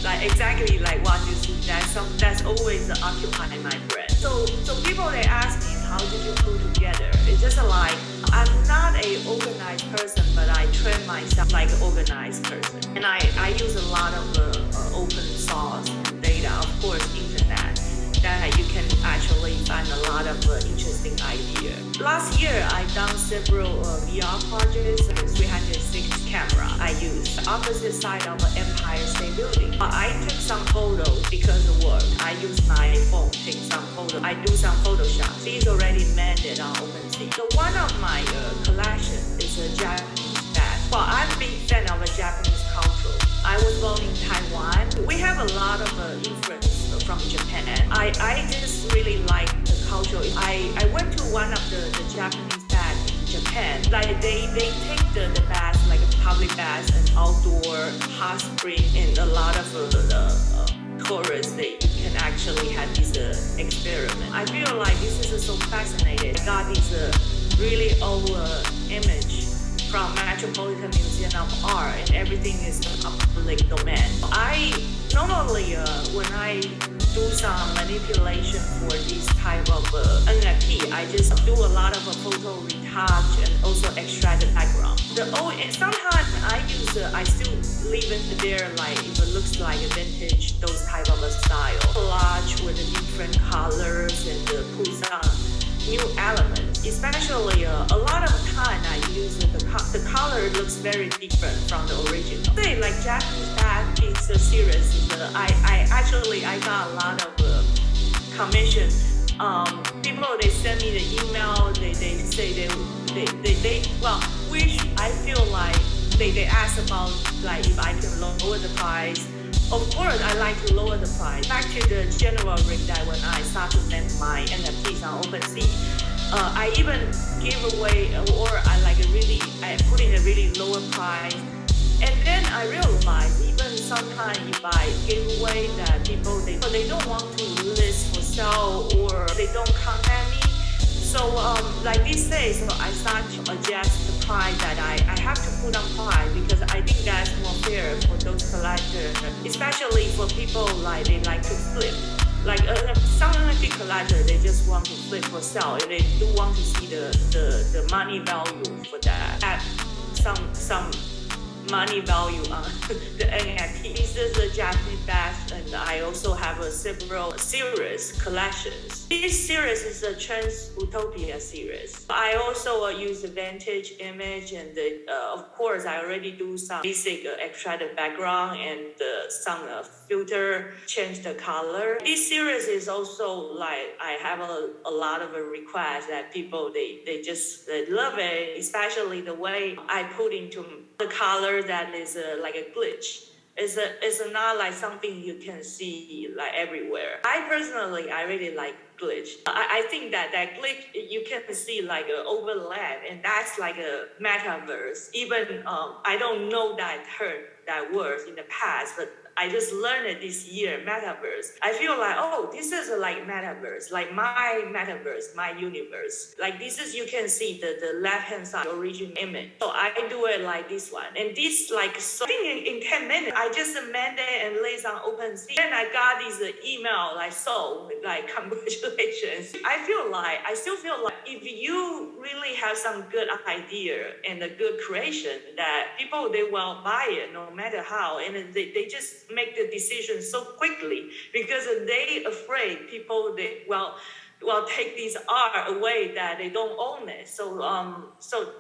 like exactly like what you see. That's always occupying my brain. So people they ask me how did you put together? It's just like I'm not a organized person, but I train myself like an organized person, and I use a lot of open source data, of course, internet, that you can actually find a lot of interesting ideas. Last year, I done several VR projects with 360 camera. I used the opposite side of the Empire State Building. I took some photos because of work. I use my phone to take some photos. I do some Photoshop. It's already landed on OpenSea. So one of my collection is a Japanese bag. Well, I'm a big fan of a Japanese culture. I was born in Taiwan. We have a lot of influence from Japan. I just really like the culture. I went to one of the Japanese baths in Japan. Like they take the baths like a public baths and outdoor hot spring, and a lot of tourists they can actually have this experiment. I feel like this is so fascinating. I got this really old image from Metropolitan Museum of Art, and everything is public domain. I normally when I do some manipulation for this type of NFT, I just do a lot of photo retouch and also extract the background. Sometimes I still leave it there, like if it looks like a vintage, those type of a style. Collage with the different colors and put some new elements. Especially a lot of time I use the color looks very different from the original. Say like Japanese bath is a series. I got a lot of commission. People they send me the email. They say they wish. I feel like they ask about like if I can lower the price. Of course, I like to lower the price. Back to the general rate that when I start to make my NFTs on OpenSea, I even give away, or I put in a really lower price. And then I realized even sometimes if I give away that people, they don't want to list for sale or they don't contact me. So like these days, so I start to adjust the price that I have to put on price, because I think that's more fair for those collectors, especially for people like they like to flip. Like some NFT collectors, they just want to flip for sale, and they do want to see the money value for that. Add some money value on the NFT. This is a Japanese batch, and I also have several series collections. This series is a Transutopia series. I also use the vintage image, and of course I already do some basic extract the background and some filter, change the color. This series is also like I have a lot of requests that people they just love it, especially the way I put into the color that is like a glitch. It's not like something you can see like everywhere. I really like glitch. I think that glitch you can see like an overlap, and that's like a metaverse. Even I don't know that heard that word in the past, but I just learned it this year, metaverse. I feel like, oh, this is like metaverse, like my metaverse, my universe. Like this is, you can see the left-hand side original image. So I do it like this one. And this like, so I think in 10 minutes, I just amended and laid on OpenSea. And I got this email like, so like, congratulations. I still feel like if you really have some good idea and a good creation, that people, they will buy it no matter how. And they just make the decision so quickly, because they afraid people they will take this art away that they don't own it. So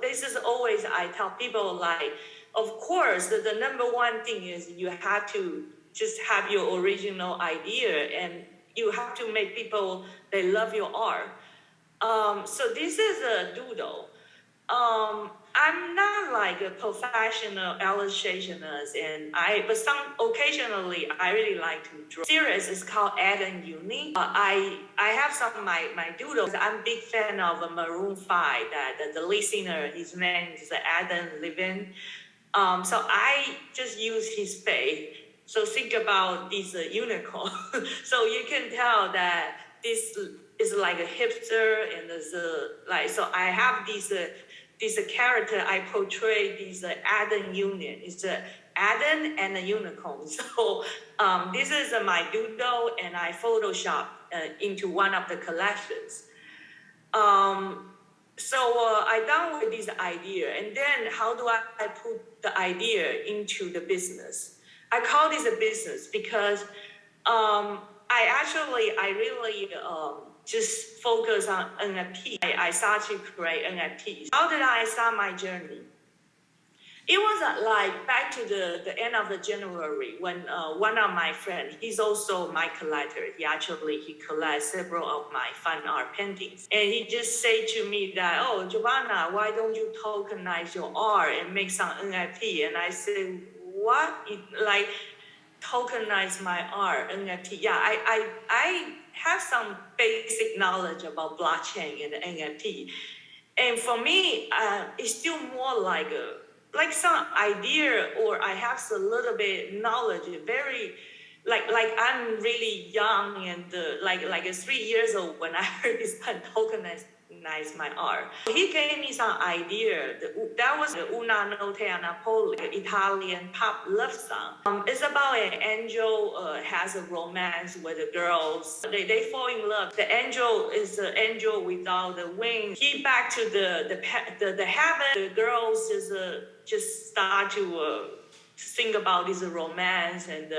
this is always I tell people, like, of course the number one thing is you have to just have your original idea, and you have to make people they love your art. So this is a doodle. I'm not like a professional illustrationist, but occasionally I really like to draw. Series is called Adam Uni. I have some of my doodles. I'm a big fan of Maroon 5. That the lead singer, his name is Adam Levine. So I just use his face. So think about this unicorn. So you can tell that this is like a hipster, and there's like, so I have this this character I portray this Adam union. It's Adam and a unicorn. So this is my doodle, and I Photoshop into one of the collections. So I done with this idea, and then how do I put the idea into the business? I call this a business because I really just focus on NFT. I started to create NFTs. How did I start my journey? It was like back to the end of the January when one of my friends, he's also my collector. He collects several of my fine art paintings. And he just said to me that, oh, Giovanna, why don't you tokenize your art and make some NFT? And I said, what? Like, tokenize my art, NFT. Yeah, I have some basic knowledge about blockchain and NFT. And for me, it's still more like some idea, or I have a little bit knowledge, very like I'm really young and like 3 years old when I heard this tokenize my art. He gave me some idea. That was the Una Notte a Napoli, Italian pop love song. It's about an angel has a romance with the girls. They fall in love. The angel is an angel without the wings. He back to the heaven. The girls just start to think about this romance and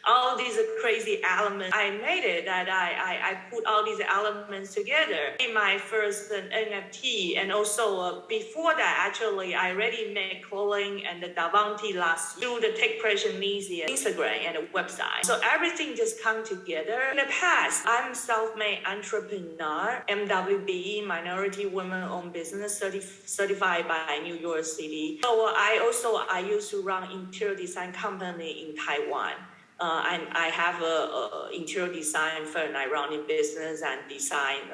all these crazy elements. I made it that I put all these elements together in my first NFT. And also before that, actually, I already made clothing and the Davanti last through the Tech Pressure Easy Instagram and a website. So everything just come together. In the past, I'm self-made entrepreneur, MWBE, minority women-owned business, certified by New York City. So I used to run interior design company in Taiwan. I have a interior design firm. I run a business and design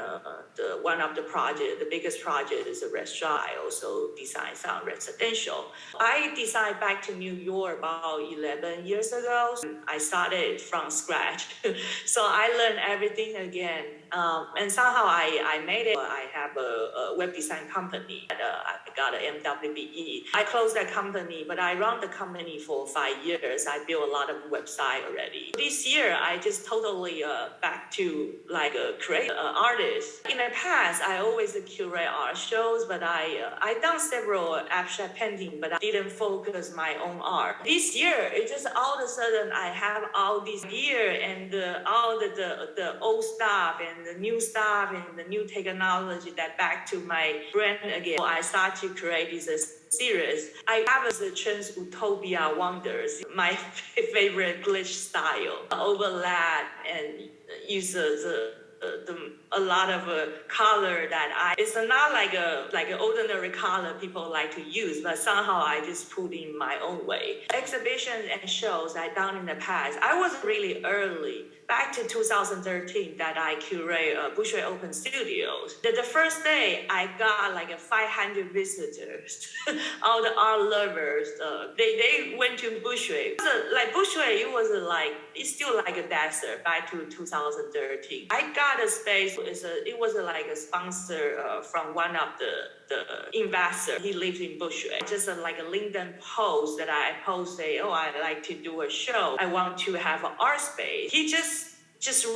one of the project. The biggest project is a restaurant. I also design some residential. I decided back to New York about 11 years ago. I started from scratch. So I learned everything again. And somehow I made it. I have a web design company. I got an MWBE. I closed that company, but I run the company for 5 years. I built a lot of websites already. This year, I just totally back to like a create artist. In the past, I always curate art shows, but I done several abstract painting, but I didn't focus my own art. This year, it just all of a sudden I have all this gear and all the old stuff and the new stuff and the new technology that back to my brand again. So I start to create this series. I have the Transutopia Wonders, my favorite glitch style. Overlap and use a lot of color that it's not like an ordinary color people like to use, but somehow I just put in my own way. Exhibitions and shows I done in the past. I was really early. Back to 2013 that I curate Bushway Open Studios. The first day I got like 500 visitors, all the art lovers. They went to Bushway. It's still like a desert back to 2013. I got a space. It was like a sponsor from one of the investor. He lives in Bushway. Just like a LinkedIn post that I posted. Oh, I like to do a show. I want to have an art space. He just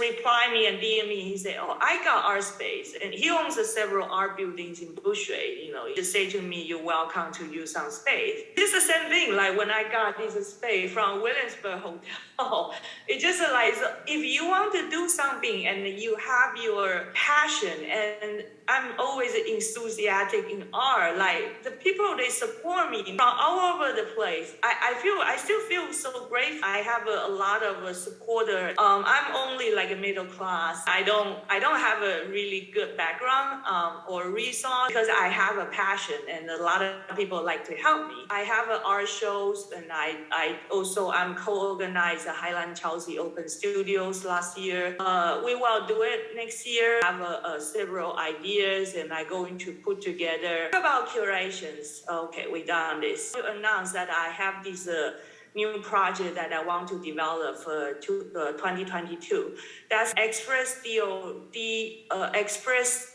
reply me and DM me. He said, oh, I got art space. And he owns several art buildings in Bushway. He just say to me, you're welcome to use some space. It's the same thing. Like when I got this space from Williamsburg Hotel, it's just like, so if you want to do something and you have your passion, and I'm always enthusiastic in art, like the people, they support me from all over the place. I still feel so grateful. I have a lot of supporters. I'm only like a middle class. I don't have a really good background or resource, because I have a passion and a lot of people like to help me. I have art shows, and I'm co-organized the Highland Chelsea Open Studios last year. We will do it next year. I have several ideas, and I'm going to put together about curations. Okay, we done this. To announce that I have this new project that I want to develop for 2022. That's Express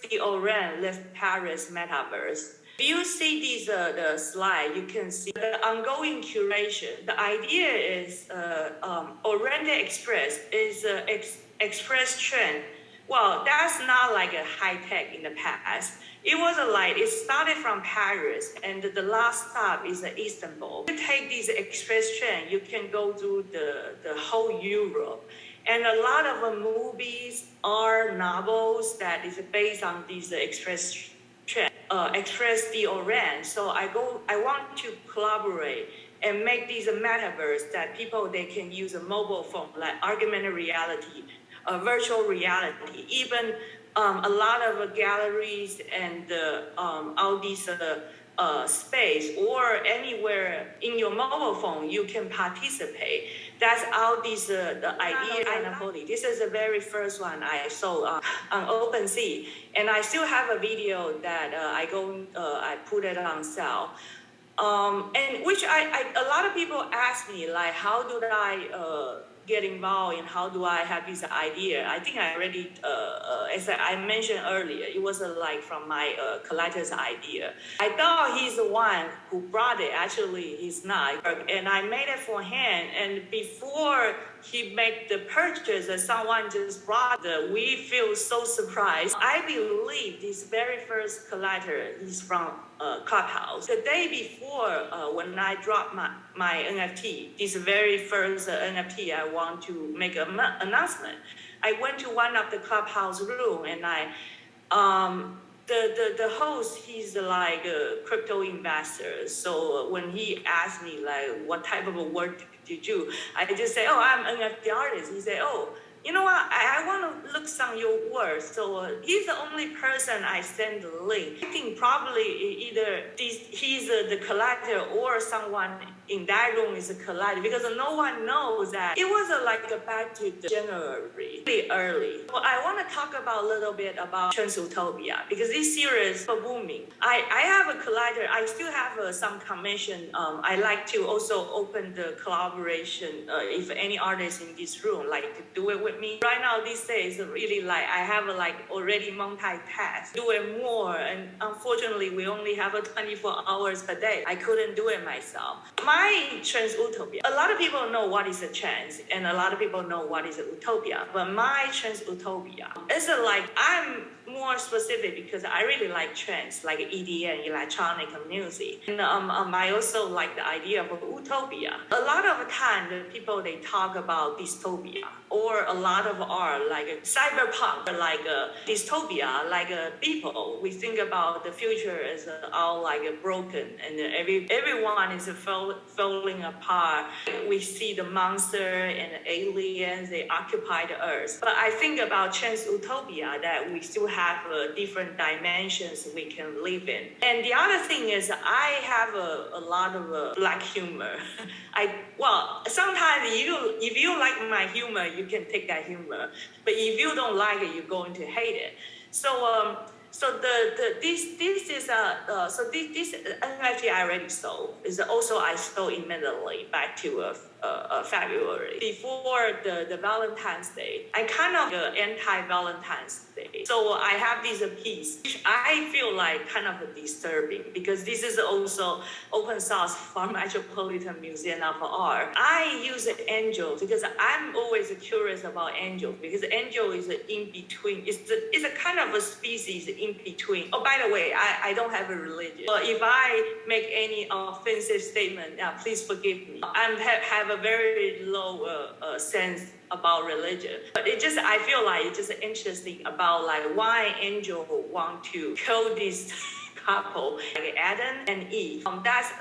Diorent Live Paris Metaverse. If you see these the slide, you can see the ongoing curation. The idea is Oriental Express is express trend. Well, that's not like a high tech in the past. It was it started from Paris, and the last stop is Istanbul. You take this express train, you can go through the whole Europe. And a lot of movies or novels that is based on this express train, express the Orient. So I want to collaborate and make these metaverse that people, they can use a mobile phone, like augmented reality, virtual reality, even a lot of galleries and all these space or anywhere in your mobile phone you can participate. That's all these the idea and body. This is the very first one I saw on OpenSea, and I still have a video that I put it on sale. And which a lot of people ask me, like, how do I get involved and how do I have this idea? I think I already, as I mentioned earlier, it was like from my collector's idea. I thought he's the one who brought it. Actually, he's not. And I made it for him. And before he made the purchase, someone just brought it. We feel so surprised. I believe this very first collector is from Clubhouse. The day before, when I dropped my NFT, this very first NFT I want to make an announcement, I went to one of the Clubhouse room, and the host, he's like a crypto investor. So when he asked me like what type of work did you do, I just say, oh, I'm an NFT artist. He said, oh, you know what? I want to look some your work. So he's the only person I send the link. I think probably either he's the collector or someone in that room is a collector, because no one knows that. It was back to January, really early. Well, I want to talk about a little bit about Transutopia, because this series is booming. I have a collector. I still have some commission. I like to also open the collaboration if any artist in this room like to do it with me. Right now, these days, really I have already multitask, doing more, and unfortunately, we only have 24 hours per day. I couldn't do it myself. My Transutopia, a lot of people know what is a trans, and a lot of people know what is a utopia. But my Transutopia is I'm more specific because I really like trance, like EDM, electronic music. And I also like the idea of utopia. A lot of time, the people, they talk about dystopia, or a lot of art, like cyberpunk, like dystopia, like people. We think about the future as all broken, and everyone is falling apart. We see the monster and the aliens, they occupy the earth. But I think about Transutopia, that we still have different dimensions we can live in. And the other thing is, I have a lot of black humor. Sometimes if you like my humor, you can take that humor. But if you don't like it, you're going to hate it. So this NFT I already sold. Is also I sold immediately back to February before the Valentine's Day. I kind of anti-Valentine's Day. So I have this piece which I feel kind of disturbing, because this is also open source from Metropolitan Museum of Art. I use angel because I'm always curious about angel, because angel is in between. It's a kind of a species in between. Oh, by the way, I don't have a religion. If I make any offensive statement, please forgive me. I have a very low sense about religion, but I feel it's just interesting about why angel want to kill this couple, like Adam and Eve. That's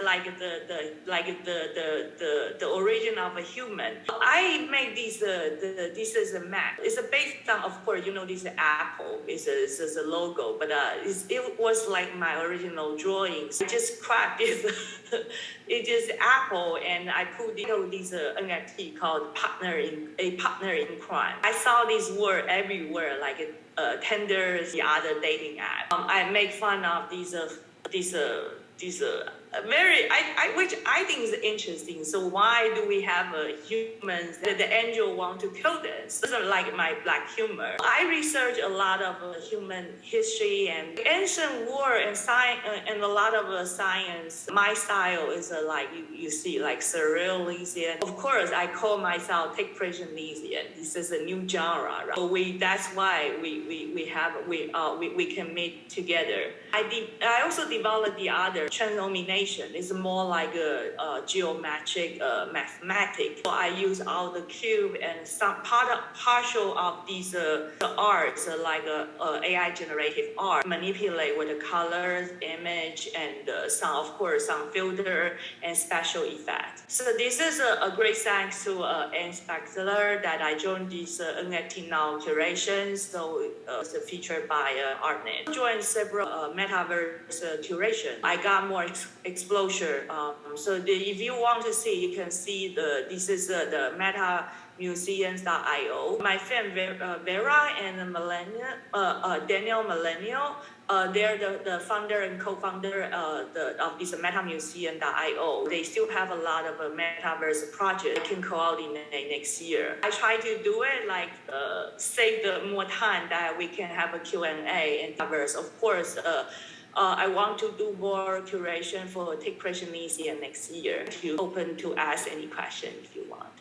the origin of a human. I make this this is a map. It's based on, of course, this Apple. It's a logo, but it was my original drawings. I just cracked this. It is Apple, and I put this NFT called partner in crime. I saw this word everywhere, Tinder, the other dating app. I make fun of these which I think is interesting. So why do we have humans that the angel want to kill them? So this is like my black humor. I research a lot of human history and ancient war and science and a lot of science. My style is like you see like surrealism. Of course, I call myself impressionism. This is a new genre. Right? So that's why we can meet together. I also developed the other transnomination. It's more like a geometric mathematics. So I use all the cube and some partial of these the arts like AI generative art, manipulate with the colors, image, and some filter and special effects. So this is a great thanks to Anne Spexler that I joined this NFT now curation. So it's featured by Artnet. Joined several metaverse curation. I got more exposure. If you want to see, you can see this is the metamuseums.io. My friend Vera and Daniel Millennial, they're the founder and co-founder of this metamuseum.io. They still have a lot of metaverse projects they can coordinate next year. I try to do it like save the more time that we can have a Q&A and metaverse. Of course, I want to do more curation for Tech Impressionism next year. If you're open to ask any question if you want.